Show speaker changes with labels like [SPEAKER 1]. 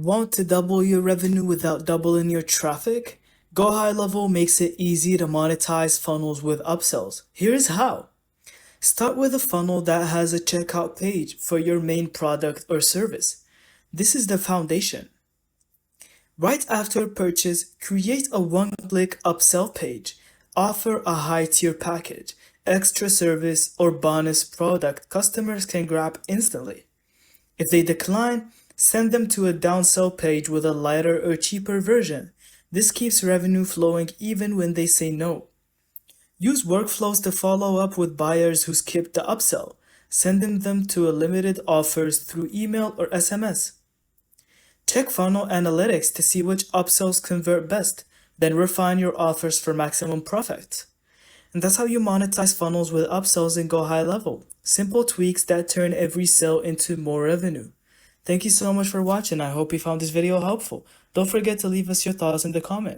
[SPEAKER 1] Want to double your revenue without doubling your traffic? GoHighLevel makes it easy to monetize funnels with upsells. Here's how. Start with a funnel that has a checkout page for your main product or service. This is the foundation. Right after purchase, create a one-click upsell page. Offer a high-tier package, extra service, or bonus product customers can grab instantly. If they decline, send them to a downsell page with a lighter or cheaper version. This keeps revenue flowing even when they say no. Use workflows to follow up with buyers who skipped the upsell, sending them to a limited offers through email or SMS. Check funnel analytics to see which upsells convert best, then refine your offers for maximum profit. And that's how you monetize funnels with upsells in GoHighLevel. Simple tweaks that turn every sale into more revenue. Thank you so much for watching. I hope you found this video helpful. Don't forget to leave us your thoughts in the comments.